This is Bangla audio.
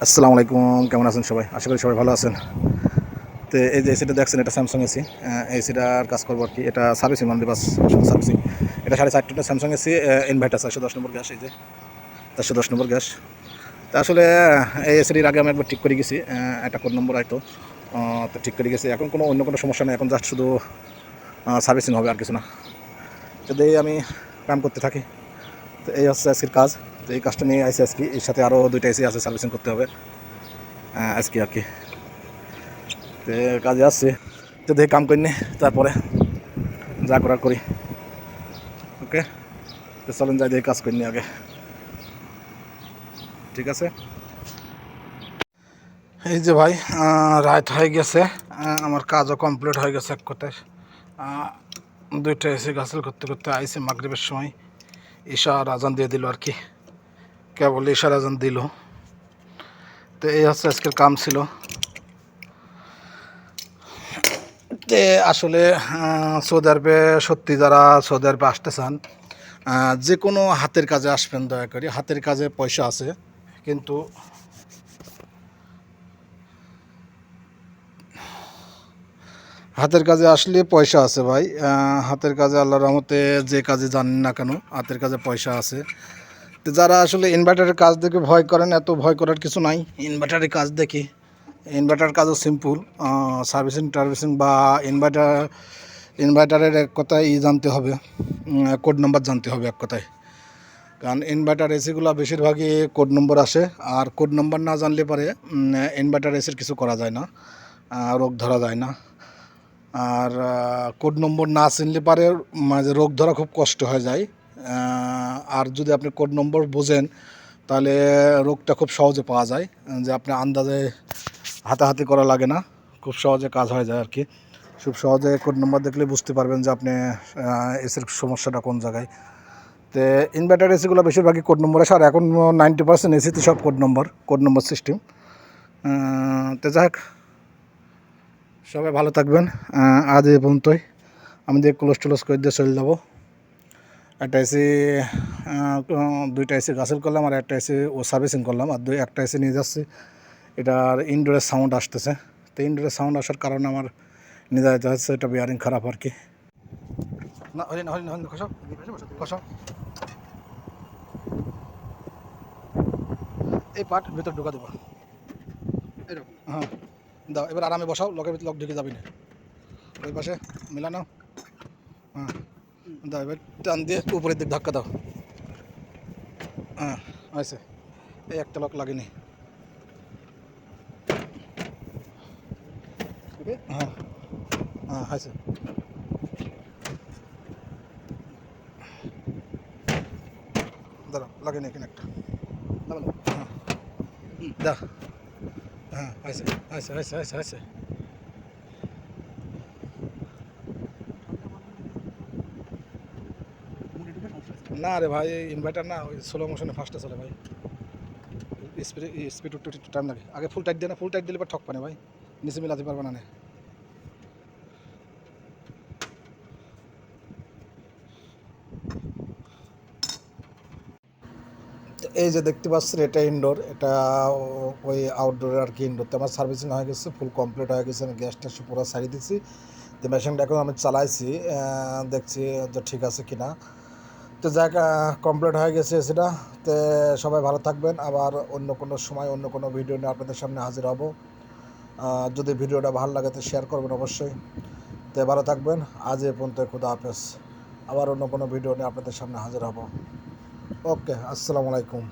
আসসালামু আলাইকুম, কেমন আছেন সবাই? আশা করি সবাই ভালো আছেন। তো এই যে এসিটা দেখছেন, এটা স্যামসাং এসি। এসিটার কাজ করবো আর কি। এটা সার্ভিসিং অনলি, বাস সার্ভিসিং। এটা 4.5 টনের স্যামসাং এসি, ইনভার্টার 410 নম্বর গ্যাস। এই যে 410 নম্বর গ্যাস। তা আসলে এই এসিটির আগে আমি একবার ঠিক করে গেছি, একটা কোড নম্বর হয়তো। তো ঠিক করে গেছি, এখন অন্য কোনো সমস্যা নেই, এখন জাস্ট শুধু সার্ভিসিং হবে আর কিছু না। যদি আমি কাম করতে থাকি, তো এই হচ্ছে আজকের কাজ। তো এই কাজটা নিয়ে আইসি আজকে, এর সাথে আরও 2টা এসি আছে, সার্ভিসিং করতে হবে আজকে আর কি। তো কাজে আসছে, তো দেখে কাম করি নি, তারপরে যা করার করি। ওকে, তো চলেন যাই, দেখে কাজ করি নি আগে। ঠিক আছে। এই যে ভাই, রাত হয়ে গেছে, আমার কাজও কমপ্লিট হয়ে গেছে এক কথায়। 2টা এসে গাছল করতে করতে আইসে মাগরিবের সময়। ঈশার আজান দিয়ে দিল আর কি, কেবল ঈশার আজান দিল। তো এই হচ্ছে আজকের কাম ছিল। তে আসলে সৌদি আরবে সত্যি যারা সৌদি আরবে আসতে চান, যে কোনো হাতের কাজে আসবেন, দয়া করে। হাতের কাজে পয়সা আছে, কিন্তু হাতের কাজে আসলে পয়সা আছে ভাই। হাতের কাজে আল্লাহর রহমতে যে কাজে জানেন না কেন, হাতের কাজে পয়সা আছে। তো যারা আসলে ইনভার্টারের কাজ দেখে ভয় করেন, এত ভয় করার কিছু নাই। ইনভার্টারের কাজ দেখি, ইনভার্টার কাজও সিম্পল। সার্ভিসিং টার্ভিসিং বা ইনভার্টারের এক কথায় জানতে হবে, কোড নাম্বার জানতে হবে এক কথায়। কারণ ইনভার্টার এসিগুলো বেশিরভাগই কোড নম্বর আসে, আর কোড নম্বর না জানলে পরে ইনভার্টার এসির কিছু করা যায় না, রোগ ধরা যায় না। আর কোড নম্বর না চিনলে পারে মানে রোগ ধরা খুব কষ্ট হয়ে যায়। আর যদি আপনি কোড নম্বর বোঝেন, তাহলে রোগটা খুব সহজে পাওয়া যায়, যে আপনি আন্দাজে হাতাহাতি করা লাগে না, খুব সহজে কাজ হয়ে যায় আর কি। খুব সহজে কোড নম্বর দেখলে বুঝতে পারবেন যে আপনি এসির সমস্যাটা কোন জায়গায়। তো ইনভার্টার এসিগুলো বেশিরভাগই কোড নম্বর আসে, আর এখন 90% এসিতে সব কোড নম্বর সিস্টেম। তো যাই হোক, সবাই ভালো থাকবেন। আজ এই পর্যন্তই। আমি দিয়ে ক্লোজ করে দিয়ে চলে যাবো। একটা এসি, 2টা এসি গাছেল করলাম, আর একটা এসি ও সার্ভিসিং করলাম, আর একটা এসি নিয়ে যাচ্ছি। এটার ইনডোরের সাউন্ড আসতেছে। তো ইনডোরের সাউন্ড আসার কারণে আমার নিয়ে যেতে হচ্ছে, এটা বিয়ারিং খারাপ আর কি। না হরি না হরি না, খসাও খসাও, এই পার্ট ভিতর ঢুকা দেবো এরকম। হ্যাঁ, দাও এবার আরামে বসাও, লকের ভিতরে লক ঢুকে যাবি না। ওই পাশে মিলানো। হ্যাঁ, দাও এবার টান দিয়ে উপরের দিক ধাক্কা দাও। হ্যাঁ, আছে, এই একটা লক লাগেনি। হ্যাঁ হ্যাঁ, আছে। দাঁড়াও, লাগেনি এখানে একটা। হ্যাঁ, দা, হ্যাঁ, আছে আছে আছে আছে আছে। না রে ভাই, ইনভার্টার না, ওই স্লো মোশনে ফাস্টে চলে ভাই। স্পিড স্পিড একটু একটু টাইম লাগে। আগে ফুল টাইট দিয়ে না, ফুল টাইট দিলে এবার ঠক পানে ভাই, নিচে মিলাতে পারবে না। তো এই যে দেখতে পাচ্ছেন, এটা ইনডোর, এটা ওই আউটডোর আর কি। ইনডোরতে আমার সার্ভিসিং হয়ে গেছে, ফুল কমপ্লিট হয়ে গেছে। আমি গ্যাস ট্যাস পুরো সারিয়ে দিচ্ছি। তো মেশিনটা এখন আমি চালাইছি, দেখছি যে ঠিক আছে কিনা। তো জায়গা কমপ্লিট হয়ে গেছে সেটা। তো সবাই ভালো থাকবেন, আবার অন্য কোনো সময় অন্য কোনো ভিডিও নিয়ে আপনাদের সামনে হাজির হব। যদি ভিডিওটা ভালো লাগে তো শেয়ার করবেন অবশ্যই। তো ভালো থাকবেন, আজ এ পর্যন্ত, খুদা হাফেজ। আবার অন্য কোনো ভিডিও নিয়ে আপনাদের সামনে হাজির হব। ওকে, আসসালামু আলাইকুম।